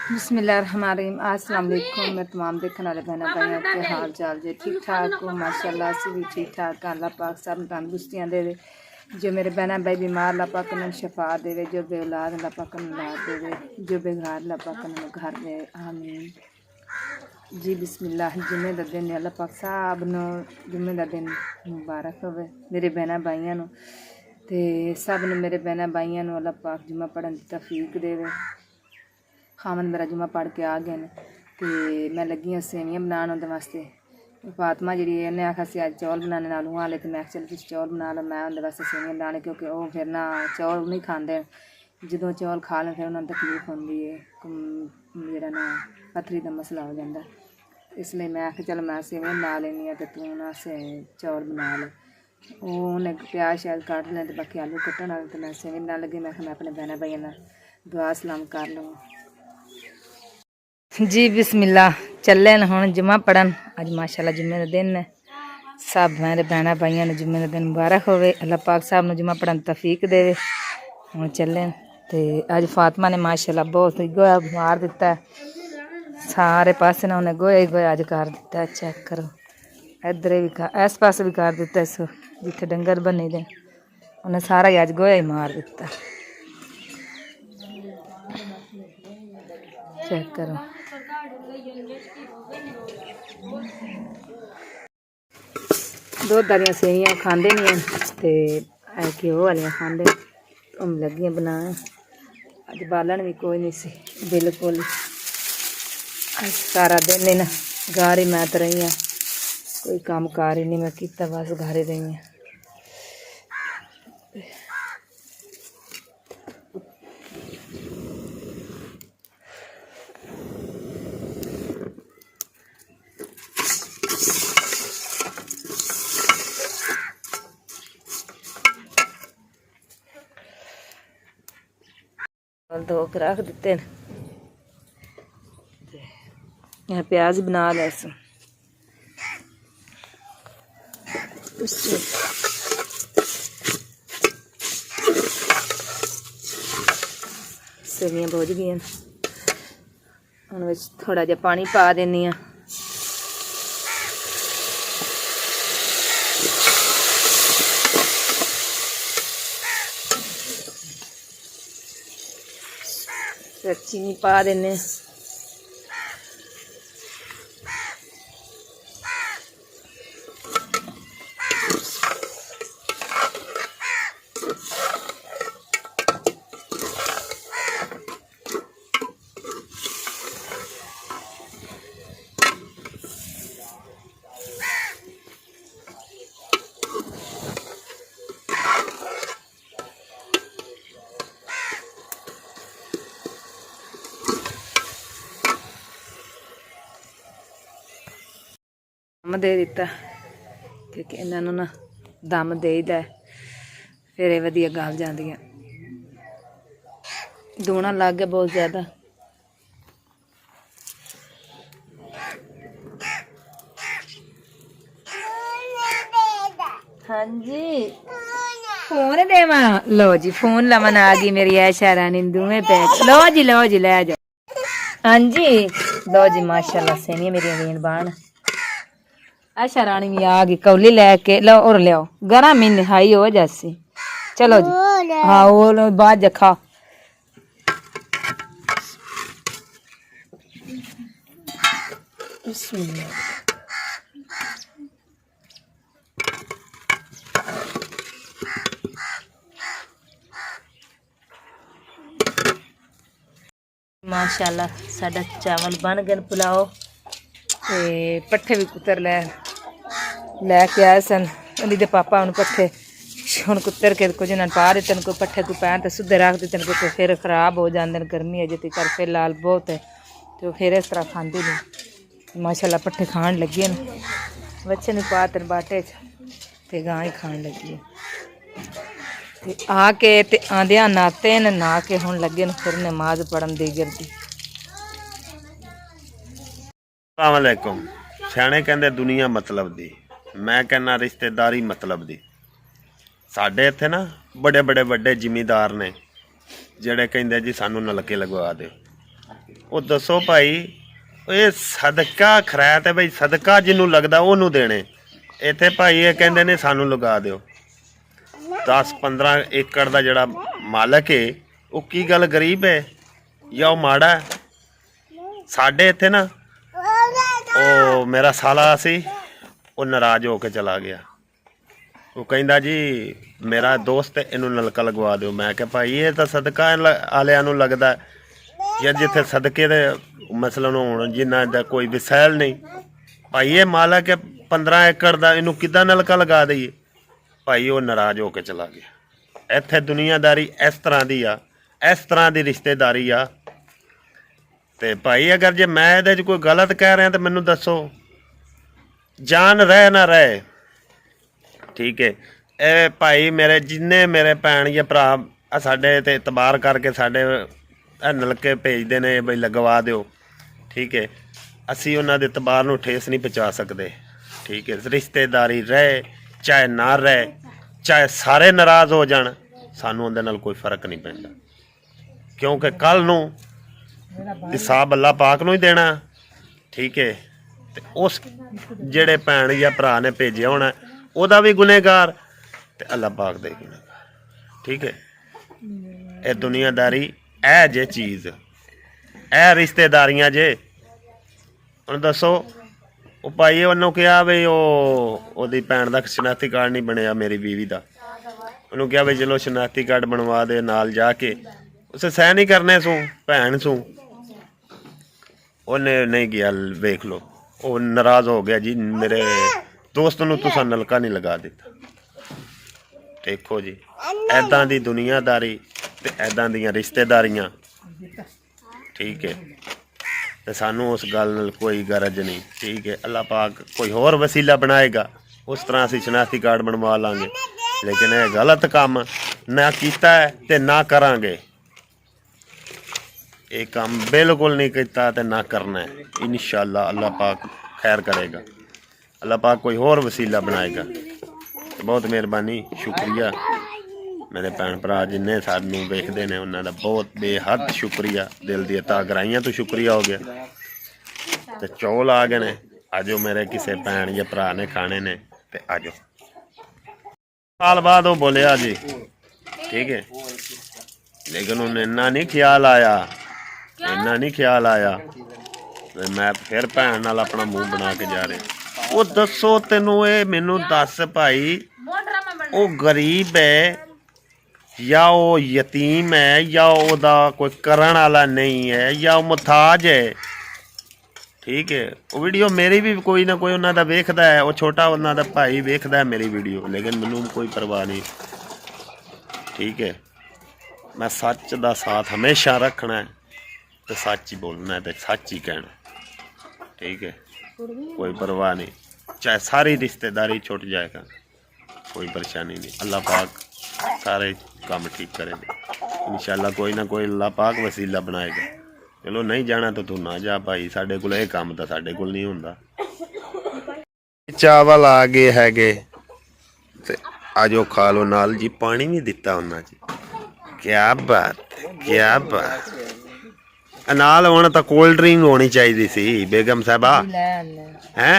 बिस्मिल्लाहिर्रहमानिर्रहीम। अस्सलाम वालेकुम। मैं तमाम देखने वाले बहन भाइयों के हाल चाल जे ठीक ठाक हो माशाल्लाह से भी ठीक ठाक। अल्लाह पाक सब तंदुरुस्तियाँ देवे। जो मेरे बहन भाई बीमार अल्लाह पाक उन्हें शफा देवे, जो बे औलाद अल्लाह पाक उन्हें औलाद देवे, जो बेघर अल्लाह पाक उन्हें घर दे। आमीन जी। बिस्मिल्लाह। जुम्मे का दिन अल्लाह पाक सब नू जुम्मे का दिन मुबारक होवे मेरे बहन भाइयों ते सब नू मेरे बहन भाइयों अल्लाह पाक जुम्मा पढ़न दी तौफीक देवे। खामन मेरा जुम्मा पढ़ के आ गए हैं तो मैं लगी हाँ सेवियां बनाने उनके वास्ते। फातमा जी उन्हें आखा से अज चौल बनाने आलू वाले, तो मैं चल कुछ चौल बना लो। मैं उनके वास्ते सेवियां बनाने क्योंकि वो फिर ना चौल नहीं खाते, जो चौल खा लें फिर उन्होंने तकलीफ होती है, जोड़ा ना पथरी का मसला हो जाता। इसलिए मैं आखिर चल मैं सेवियां बना लेनी तो तू ना चौल बना ले। उन्हें प्याज श्याज काट लें तो बाकी आलू कट्टन वाले, तो मैं सेवियां बना लगी। मैं अपने बहन भाइयों का दुआ सलाम कर लूँ जी। बिस्मिल्लाह। चले न हुण जुम्मा पढ़न। अज माशाल्लाह जुम्मे का दिन है। सब मेरे भैन भाइयों ने जुम्मे का दिन मुबारक होवे। अल्लाह पाक साहब ने जुम्मा पढ़न तौफीक देवे। हुण चले तो अज फातमा ने माशाल्लाह बहुत गोया मार दिता है, सारे पासे ना उन्हें गोया ही गोया अज कर दिता है। चेक करो इधर भी इस पास भी कर दिता, इस जिथे डंगर बने दे उन्हें सारा ही अज गोया ही मार दिता। चेक करो दुध वाली सेवियां खाते नहीं हैं, घ्यो वाली खाते। हम लगियां बनाने। अज बालन भी कोई नहीं सी बिल्कुल। सारा दिन इन घर ही मैं तो रही हाँ, कोई काम कार ही नहीं मैं किया, बस घर ही रही हाँ। धो के रख दिते यहाँ प्याज बना लिया। सेवियां बुझ गई हम थोड़ा जा पानी पा देनी हाँ। फिर चीनी पा देने। दम दे दिता क्योंकि इन्हों ना दम देईदा फिर ये वधिया गल जांदियां। दूना लग गया बहुत ज़्यादा। हाँ जी फोन देवा लो जी, फोन लवन आ गई मेरी ऐशा रानी दूहें पैक। लो जी ले जाओ। हाँ जी लो जी माशाल्लाह सेवियां मेरी वीन बाण। ऐशा रानी भी आ गई कौली लैके। लो और लियाओ गर्म ही हाई हो जैसी। चलो जी हाँ वो बाद जखा। माशाल्लाह साडा चावल बन गए। पुलाओ ते पट्ठे भी कुतर लैके आए सन। उन्हीं दे पापा उन पट्ठे हम कुतर के कुछ ना पा देते कोई पट्ठे को पैन तो सुधे रख देते कुछ फिर खराब हो जाते हैं। गर्मी है जी कर फिलहाल बहुत है तो फिर इस तरह खाते नहीं। माशाल्लाह पट्ठे खान लगे न बच्चे नहीं पाते बाटे ते गां ही खान लगी है। आके आंदिया नाते न ना के हुण लगे न फिर नमाज पढ़न दी गिरदी। अस्सलाम वालेकुम। सियाणे कहंदे दुनिया मतलब दी, मैं कहना रिश्तेदारी मतलब दी। साढ़े इत्थे ना बड़े बड़े वड्डे जिमीदार ने जेड़े कहंदे जी सानू नलके लगवा दे। ਉਹ ਦੱਸੋ ਭਾਈ, ਇਹ ਸਦਕਾ ਖੈਰਾਤ ਹੈ ਬਈ, ਸਦਕਾ ਜਿਹਨੂੰ ਲੱਗਦਾ ਉਹਨੂੰ ਦੇਣੇ। ਇੱਥੇ ਭਾਈ ਇਹ ਕਹਿੰਦੇ ਨੇ ਸਾਨੂੰ ਲਗਾ ਦਿਓ 10-15 ਏਕੜ ਦਾ ਜਿਹੜਾ ਮਾਲਕ ਹੈ, ਉਹ ਕੀ ਗੱਲ ਗਰੀਬ ਹੈ ਜਾਂ ਉਹ ਮਾੜਾ ਹੈ? ਸਾਡੇ ਇੱਥੇ ਨਾ ਉਹ ਮੇਰਾ ਸਾਲਾ ਸੀ, ਉਹ ਨਾਰਾਜ਼ ਹੋ ਕੇ ਚਲਾ ਗਿਆ। ਉਹ ਕਹਿੰਦਾ ਜੀ ਮੇਰਾ ਦੋਸਤ ਹੈ, ਇਹਨੂੰ ਨਲਕਾ ਲਗਵਾ ਦਿਓ। ਮੈਂ ਕਿਹਾ ਭਾਈ ਇਹ ਤਾਂ ਸਦਕਾ ਵਾਲਿਆਂ ਨੂੰ ਲੱਗਦਾ, ਜਾਂ ਜਿੱਥੇ ਸਦਕੇ ਦੇ ਮਸਲਾ ਨੂੰ ਹੋਣ ਜਿਨ੍ਹਾਂ ਦਾ ਕੋਈ ਵਿਸੈਲ ਨਹੀਂ। ਭਾਈ ਇਹ ਮਾਲਕ ਹੈ 15 ਏਕੜ ਦਾ, ਇਹਨੂੰ ਕਿੱਦਾਂ ਨਲਕਾ ਲਗਾ ਦਈਏ? ਭਾਈ ਉਹ ਨਾਰਾਜ਼ ਹੋ ਕੇ ਚਲਾ ਗਿਆ। ਇੱਥੇ ਦੁਨੀਆਦਾਰੀ ਇਸ ਤਰ੍ਹਾਂ ਦੀ ਆ, ਇਸ ਤਰ੍ਹਾਂ ਦੀ ਰਿਸ਼ਤੇਦਾਰੀ ਆ। ਤੇ ਭਾਈ ਅਗਰ ਜੇ ਮੈਂ ਇਹਦੇ 'ਚ ਕੋਈ ਗਲਤ ਕਹਿ ਰਿਹਾ ਤਾਂ ਮੈਨੂੰ ਦੱਸੋ, ਜਾਨ ਰਹਿ ਨਾ ਰਹੇ। ਠੀਕ ਹੈ, ਇਹ ਭਾਈ ਮੇਰੇ ਜਿੰਨੇ ਮੇਰੇ ਭੈਣ ਜਾਂ ਭਰਾ ਆ ਸਾਡੇ ਤੇ ਇਤਬਾਰ ਕਰਕੇ ਸਾਡੇ ਨਲਕੇ ਭੇਜਦੇ ਨੇ ਬਈ ਲਗਵਾ ਦਿਓ। ਠੀਕ ਹੈ, ਅਸੀਂ ਉਹਨਾਂ ਦੇ ਇਤਬਾਰ ਨੂੰ ਠੇਸ ਨਹੀਂ ਪਹੁੰਚਾ ਸਕਦੇ। ਠੀਕ ਹੈ, ਰਿਸ਼ਤੇਦਾਰੀ ਰਹੇ ਚਾਹੇ ਨਾ ਰਹੇ, ਚਾਹੇ ਸਾਰੇ ਨਾਰਾਜ਼ ਹੋ ਜਾਣ, ਸਾਨੂੰ ਉਹਦੇ ਨਾਲ ਕੋਈ ਫਰਕ ਨਹੀਂ ਪੈਂਦਾ, ਕਿਉਂਕਿ ਕੱਲ ਨੂੰ ਹਿਸਾਬ ਅੱਲਾ ਪਾਕ ਨੂੰ ਹੀ ਦੇਣਾ। ਠੀਕ ਹੈ, ਤੇ ਉਸ ਜਿਹੜੇ ਭੈਣ ਜਾਂ ਭਰਾ ਨੇ ਭੇਜਿਆ ਹੋਣਾ ਉਹਦਾ ਵੀ ਗੁਨੇਗਾਰ ਤੇ ਅੱਲਾ ਪਾਕ ਦੇ ਗੁਨੇਗਾਰ। ਠੀਕ ਹੈ, ਇਹ ਦੁਨੀਆਦਾਰੀ ਇਹ ਜੇ ਚੀਜ਼, ਇਹ ਰਿਸ਼ਤੇਦਾਰੀਆਂ ਜੇ। ਹੁਣ ਦੱਸੋ, ਉਹ ਭਾਈ ਉਹਨੂੰ ਕਿਹਾ ਵੀ ਉਹਦੀ ਭੈਣ ਦਾ ਸ਼ਨਾਖਤੀ ਕਾਰਡ ਨਹੀਂ ਬਣਿਆ ਮੇਰੀ ਬੀਵੀ ਦਾ, ਉਹਨੂੰ ਕਿਹਾ ਵੀ ਚਲੋ ਸ਼ਨਾਖਤੀ ਕਾਰਡ ਬਣਵਾ ਦੇ ਨਾਲ ਜਾ ਕੇ, ਉਸੇ ਸਹਿ ਨਹੀਂ ਕਰਨੇ ਸੂ ਭੈਣ ਸੂ, ਉਹਨੇ ਨਹੀਂ ਗਿਆ। ਵੇਖ ਲਓ ਉਹ ਨਾਰਾਜ਼ ਹੋ ਗਿਆ ਜੀ, ਮੇਰੇ ਦੋਸਤ ਨੂੰ ਤੁਸੀਂ ਨਲਕਾ ਨਹੀਂ ਲਗਾ ਦਿੱਤਾ। ਦੇਖੋ ਜੀ, ਐਦਾਂ ਦੀ ਦੁਨੀਆਦਾਰੀ ਤੇ ਐਦਾਂ ਦੀਆਂ ਰਿਸ਼ਤੇਦਾਰੀਆਂ। ਠੀਕ ਹੈ, ਤੇ ਸਾਨੂੰ ਉਸ ਗੱਲ ਨਾਲ ਕੋਈ ਗਰਜ ਨਹੀਂ। ਠੀਕ ਹੈ, ਅੱਲਾ ਪਾਕ ਕੋਈ ਹੋਰ ਵਸੀਲਾ ਬਣਾਏਗਾ, ਉਸ ਤਰ੍ਹਾਂ ਅਸੀਂ ਸ਼ਨਾਖਤੀ ਕਾਰਡ ਬਣਵਾ ਲਾਂਗੇ। ਲੇਕਿਨ ਇਹ ਗਲਤ ਕੰਮ ਨਾ ਕੀਤਾ ਹੈ ਤੇ ਨਾ ਕਰਾਂਗੇ। ਇਹ ਕੰਮ ਬਿਲਕੁਲ ਨਹੀਂ ਕੀਤਾ ਤੇ ਨਾ ਕਰਨਾ ਹੈ। ਇਨਸ਼ਾਅੱਲਾ ਅੱਲਾ ਪਾਕ ਖੈਰ ਕਰੇਗਾ, ਅੱਲਾ ਪਾਕ ਕੋਈ ਹੋਰ ਵਸੀਲਾ ਬਣਾਏਗਾ। ਬਹੁਤ ਮਿਹਰਬਾਨੀ, ਸ਼ੁਕਰੀਆ ਮੇਰੇ ਭੈਣ ਭਰਾ ਜਿੰਨੇ ਸਾਨੂੰ ਵੇਖਦੇ ਨੇ, ਉਹਨਾਂ ਦਾ ਬਹੁਤ ਬੇਹੱਦ ਸ਼ੁਕਰੀਆ, ਦਿਲ ਦੀਆਂ ਤਾਂ ਗਰਾਈਆਂ ਤੋਂ ਸ਼ੁਕਰੀਆ ਹੋ ਗਿਆ। ਤੇ ਚੌਲ ਆ ਗਏ ਨੇ, ਆਜੋ ਮੇਰੇ ਕਿਸੇ ਭੈਣ ਜਾਂ ਭਰਾ ਨੇ ਖਾਣੇ ਨੇ ਤੇ ਆਜੋ। ਸਾਲ ਬਾਅਦ ਉਹ ਬੋਲਿਆ ਜੀ। ਠੀਕ ਹੈ, ਲੇਕਿਨ ਉਹਨੇ ਇੰਨਾ ਨਹੀਂ ਖਿਆਲ ਆਇਆ, ਇੰਨਾ ਨਹੀਂ ਖਿਆਲ ਆਇਆ। ਮੈਂ ਫਿਰ ਭੈਣ ਨਾਲ ਆਪਣਾ ਮੂੰਹ ਬਣਾ ਕੇ ਜਾ ਰਿਹਾ। ਉਹ ਦੱਸੋ ਤੈਨੂੰ, ਇਹ ਮੈਨੂੰ ਦੱਸ ਭਾਈ, ਉਹ ਗਰੀਬ ਹੈ ਜਾਂ ਉਹ ਯਤੀਮ ਹੈ ਜਾਂ ਉਹਦਾ ਕੋਈ ਕਰਨ ਵਾਲਾ ਨਹੀਂ ਹੈ ਜਾਂ ਉਹ ਮੁਹਤਾਜ ਹੈ? ਠੀਕ ਹੈ, ਉਹ ਵੀਡੀਓ ਮੇਰੀ ਵੀ ਕੋਈ ਨਾ ਕੋਈ ਉਹਨਾਂ ਦਾ ਵੇਖਦਾ ਹੈ, ਉਹ ਛੋਟਾ ਉਹਨਾਂ ਦਾ ਭਾਈ ਵੇਖਦਾ ਹੈ ਮੇਰੀ ਵੀਡੀਓ, ਲੇਕਿਨ ਮੈਨੂੰ ਕੋਈ ਪਰਵਾਹ ਨਹੀਂ। ਠੀਕ ਹੈ, ਮੈਂ ਸੱਚ ਦਾ ਸਾਥ ਹਮੇਸ਼ਾ ਰੱਖਣਾ ਹੈ ਤੇ ਸੱਚ ਹੀ ਬੋਲਣਾ ਹੈ ਤੇ ਸੱਚ ਹੀ ਕਹਿਣਾ। ਠੀਕ ਹੈ, ਕੋਈ ਪਰਵਾਹ ਨਹੀਂ, ਚਾਹੇ ਸਾਰੀ ਰਿਸ਼ਤੇਦਾਰੀ छुट जाएगा, कोई परेशानी नहीं। अल्लाह पाक सारे काम ठीक करेगा इंशाल्लाह, कोई ना कोई अल्लाह पाक वसीला बनाएगा। चलो नहीं जाना तो तू ना जा भाई, साढ़े कोल ये काम तो साढ़े कोल नहीं हुंदा। चावल आ गए हैगे ते आजो खा लो नाल जी, पानी भी दिता उन्हां जी। क्या बात है, क्या बात नाल हुण तां कोल्ड ड्रिंक होनी चाहिए सी बेगम साहबा हैं।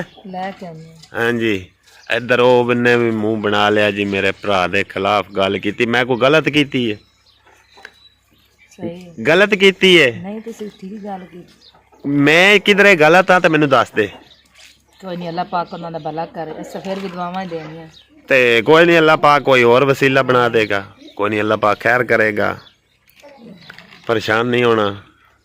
हाँ जी, इधर वो बन्ने भी मुंह बना लिया जी, मेरे भरा दे खिलाफ गल की। मैं कोई गलत की है? गलत की है? नहीं तुसीं ठीक गल की। मैं किधरे गलत हाँ तो मैनू दस दे। कोई नहीं, अल्लाह पाक उन्हां दा भला करे, असां फिर भी दुआवां देनियां ते कोई नहीं, अल्लाह पाक कोई और वसीला बना देगा। कोई नहीं, अल्लाह पाक खैर करेगा, परेशान नहीं होना।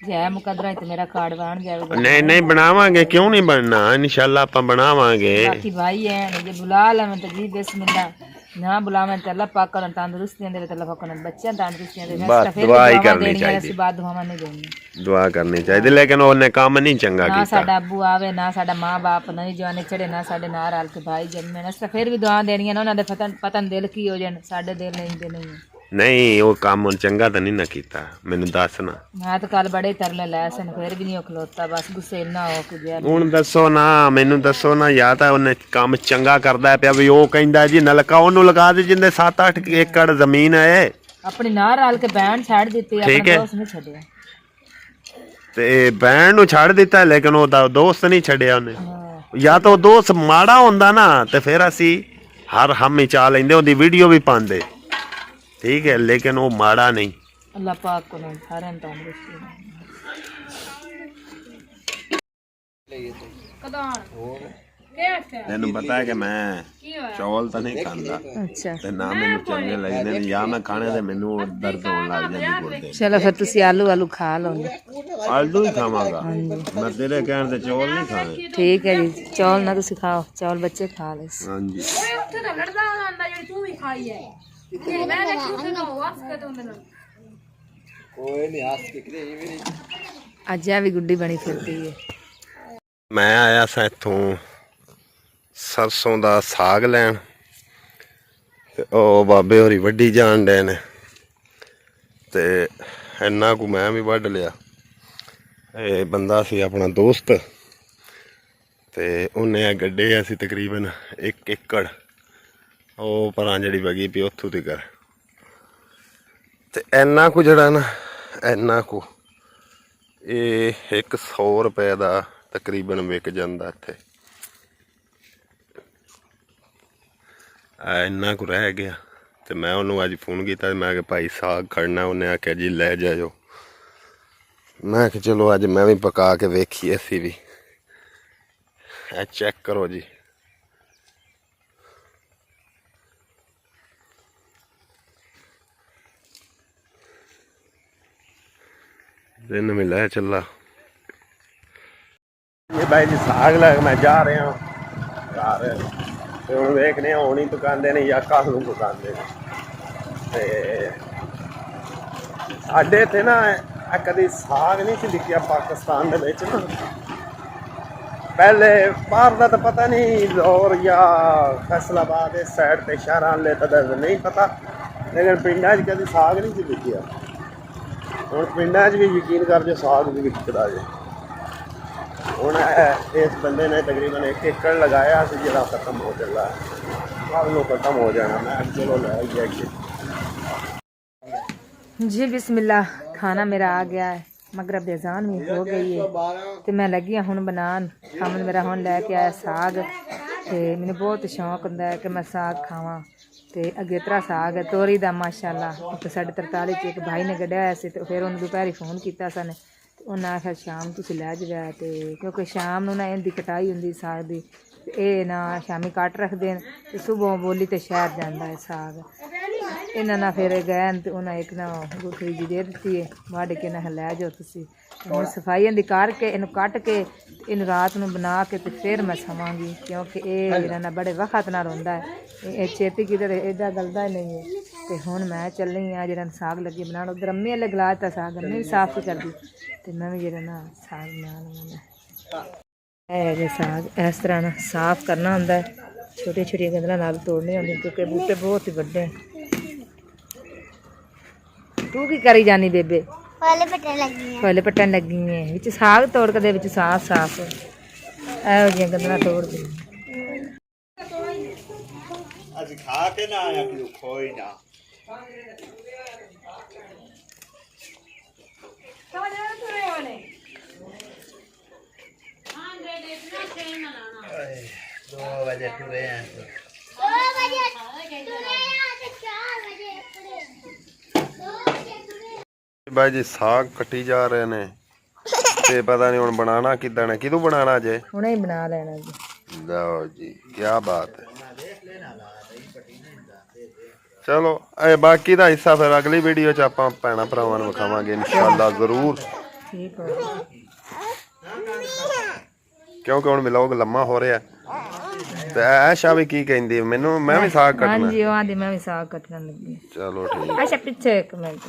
मेरा कार्ड बन जाएगा। नहीं नहीं बनावांगे, क्यों नहीं बनना, इंशाल्लाह आप बनावांगे। बाकी भाई है जे बुला लें तो जी बिस्मिल्लाह, ना बुलावें तो अल्लाह पाक करन तंदुरुस्तियां दे, तो अल्लाह पाक करन बच्चियां तंदुरुस्तियां दे। बस दुआ ही करनी चाहिए, बाद दुआवां नहीं देनी, दुआ करनी चाहिए। लेकिन ओने काम नहीं चंगा कीता, ना साडा अब्बू आवे, ना साडा मां बाप नहीं जवानी चढ़े, ना साडे नाल रल के भाई जन्मे, अस फिर भी दुआ देनियां, उन्हां दे पतन दिल की हो जाण, साडे दिल नहीं दे नहीं। नहीं वो काम चंगा तो नहीं ना कीता, मैनू दस ना। मैं तो कल बड़े तरले लै सन, फिर भी नहीं खलोता, बस गुस्से ना हो के गया। हुण दसो ना, मैनू दसो ना, या तो उन्हें काम चंगा करदा पिया भी, वो कहंदा जी नलका ओनू लगा दे जिंदे 7-8 एकड़ जमीन है, अपनी नार रल के बैन छड़ दित्ती, ठीक है, ਤੇ ਬਹਿਣ ਨੂੰ ਛੱਡ ਦਿੱਤਾ, ਲੇਕਿਨ ਉਹਦਾ ਦੋਸਤ ਨਹੀਂ ਛੱਡਿਆ ਉਹਨੇ। ਹਾਂ ਜਾਂ ਤਾਂ ਉਹ ਦੋਸਤ ਮਾੜਾ ਹੁੰਦਾ ਨਾ ਤੇ ਫਿਰ ਅਸੀਂ ਹਰ ਹਮੇ ਚਾ ਲੈਂਦੇ, ਉਹਦੀ ਵੀਡੀਓ ਵੀ ਪਾਉਂਦੇ, ਠੀਕ ਹੈ, ਲੇਕਿਨ ਉਹ ਮਾੜਾ ਨਹੀਂ। ਅੱਲਾਹ ਪਾਕ ਕੋਲੋਂ ਸਾਰਿਆਂ ਨੂੰ ਤੰਦਰੁਸਤੀ ਤੈਨੂੰ ਪਤਾ ਹੈ ਕਿ ਮੈਂ ਚੌਲ ਤਾਂ ਨਹੀਂ ਖਾਂਦਾ ਅੱਛਾ ਤੇ ਨਾ ਮੈਨੂੰ ਚੰਗੇ ਲੱਗਦੇ ਨੇ, ਜਾਂ ਮੈਂ ਖਾਣੇ ਤੇ ਮੈਨੂੰ ਦਰਦ ਹੋਣ ਲੱਗ ਜਾਂਦੀ ਗੁਰਦੇ। ਚਲੋ ਫਿਰ ਤੁਸੀਂ ਆਲੂ ਖਾ ਲਓ। ਆਲੂ ਹੀ ਖਾਵਾਂਗਾ ਮੈਂ, ਤੇਰੇ ਕਹਿਣ ਤੇ ਚੌਲ ਨਹੀਂ ਖਾਣੇ। ਠੀਕ ਹੈ ਜੀ, ਚੌਲ ਨਾ ਤੁਸੀਂ ਖਾਓ, ਚੌਲ ਬੱਚੇ ਖਾ ਲੈ। ਹਾਂਜੀ ਅੱਜ ਆ ਵੀ ਗੁੱਡੀ ਬਣੀ ਫਿਰਦੀ ਹੈ। ਮੈਂ ਆਇਆ ਸਾਂ ਇੱਥੋਂ ਸਰਸੋਂ ਦਾ ਸਾਗ ਲੈਣ ਤੇ ਉਹ ਬਾਬੇ ਹੋਰੀ ਵੱਢੀ ਜਾਣ ਡੇ ਨੇ ਤੇ ਇੰਨਾ ਕੁ ਮੈਂ ਵੀ ਵੱਢ ਲਿਆ। ਇਹ ਬੰਦਾ ਸੀ ਆਪਣਾ ਦੋਸਤ ਤੇ ਉਹਨੇ ਆ ਗੱਡੇ ਅਸੀਂ ਤਕਰੀਬਨ 1 ਏਕੜ ਉਹ ਪਰਾਂ ਜਿਹੜੀ ਵਗੀ ਪਈ ਉੱਥੋਂ ਤੀਕਰ, ਤੇ ਇੰਨਾ ਕੁ ਜਿਹੜਾ ਨਾ ਇੰਨਾ ਕੁ ਇਹ 100 ਰੁਪਏ ਦਾ ਤਕਰੀਬਨ ਵਿਕ ਜਾਂਦਾ ਇੱਥੇ। ਇੰਨਾ ਕੁ ਰਹਿ ਗਿਆ ਤੇ ਮੈਂ ਉਹਨੂੰ ਅੱਜ ਫੋਨ ਕੀਤਾ ਤੇ ਮੈਂ ਕਿਹਾ ਭਾਈ ਸਾਗ ਖੜਨਾ, ਉਹਨੇ ਆਖਿਆ ਜੀ ਲੈ ਜਾਇਓ। ਮੈਂ ਕਿਹਾ ਚਲੋ ਅੱਜ ਮੈਂ ਵੀ ਪਕਾ ਕੇ ਵੇਖੀ ਅਸੀਂ ਵੀ। ਇਹ ਚੈੱਕ ਕਰੋ ਜੀ, दिन में ले चला ये भाई जी साग लग मैं जा रहा हूँ यार ते हुण देखने होनी पकांदे ने या कल नूं पकांदे ने ते साडे इत्थे ना कदी साग नहीं सी दिखिया पाकिस्तान दे विच ना। पहले बाहर का तो पता नहीं, लाहौर या फैसलाबाद इस साइड ते शहरां वाले तो नहीं पता, लेकिन पिंडां च कदी साग नहीं सी दिखिया। ਹੁਣ ਪਿੰਡਾਂ 'ਚ ਵੀ ਯਕੀਨ ਕਰ ਜੋ ਸਾਗ ਵੀ ਵਿਕਦਾ ਜੇ। ਹੁਣ ਇਸ ਬੰਦੇ ਨੇ ਤਕਰੀਬਨ 1 ਏਕੜ ਲਗਾਇਆ ਸੀ ਜਿਹੜਾ ਖਤਮ ਹੋ ਚੱਲਾ, ਕੱਲ੍ਹ ਨੂੰ ਖਤਮ ਹੋ ਜਾਣਾ। ਮੈਂ ਚਲੋ ਲੈ ਆਈਏ जी बिस्मिल्लाह, खाना मेरा आ गया है, मगरब दी अज़ान भी हो गई है तो मैं लगी हूँ बनान। खामन मेरा हुण लैके आया साग, तो मैंने बहुत शौक होंदा है कि मैं साग खावां। तो अगेतरा साग है तोरी दा माशाअल्लाह। तो साढ़े 43 च एक भाई ने कढ़िया होया सी, तो फिर उन्हें दोपहरी फोन किया सन, उन्हें आख्या शाम तुसीं लै जाओ, तो क्योंकि शाम नूं ना इहदी कटाई हुंदी साग दी, ये ना शामी कट रखते हैं तो सुबह बोली तो शहर जाता है साग। इन्होंने ना फिर गए तो उन्हें एक ना गुठड़ी जी दे दी है, वाढ़ के ना लै जाओ तुसीं। सफाई इहदी करके इनू कट के इन रात नूं बना के तो फिर मैं सवांगी, क्योंकि ये ना बड़े वक्त नाल होंदा है, ये छेती की एडा गलदा ही नहीं है। तो हुण मैं चलनी आ जो साग लगी बनाने, उधर अम्मी वाले गलास का साग अम्मी भी साफ ही करदी, तो मैं भी जो ना साग बना लवां। है साग इस तरह ना साफ करना होंदा है, छोटी छोटी गंदलां नाल तोड़नी होंदी, क्योंकि बूटे बहुत ही वड्डे। तू की करी जानी बेबे? फल पट्टन लगी है, विच साग तोड़ के दे, विच साफ साफ एहो जिहियां गंदलां तोड़ दी। ਅਸੀਂ ਖਾ ਕੇ ਨਾ ਆਇਆ ਕਿ ਖੋਈ ਨਾ दो बजे टुरे हैं भाई जी साग कटी जा रहे ने ते पता नहीं हुण बनाना किदां ने, किदू बनाना जे? हुणे ही बना लेना जी। लो जी क्या बात है। चलो बाकी का हिस्सा फिर अगली वीडियो च आपां भैणां भरावां नूं विखावांगे इंशाअल्लाह जरूर, ठीक हो, क्योंकि हुण व्लॉग लम्मा हो रहा ते ऐशा भी की कहंदी मैनू, मैं भी साग कटना। हां जी, आंदी मैं भी साग कटन लगी। चलो ठीक। अच्छा पीछे एक मिनट।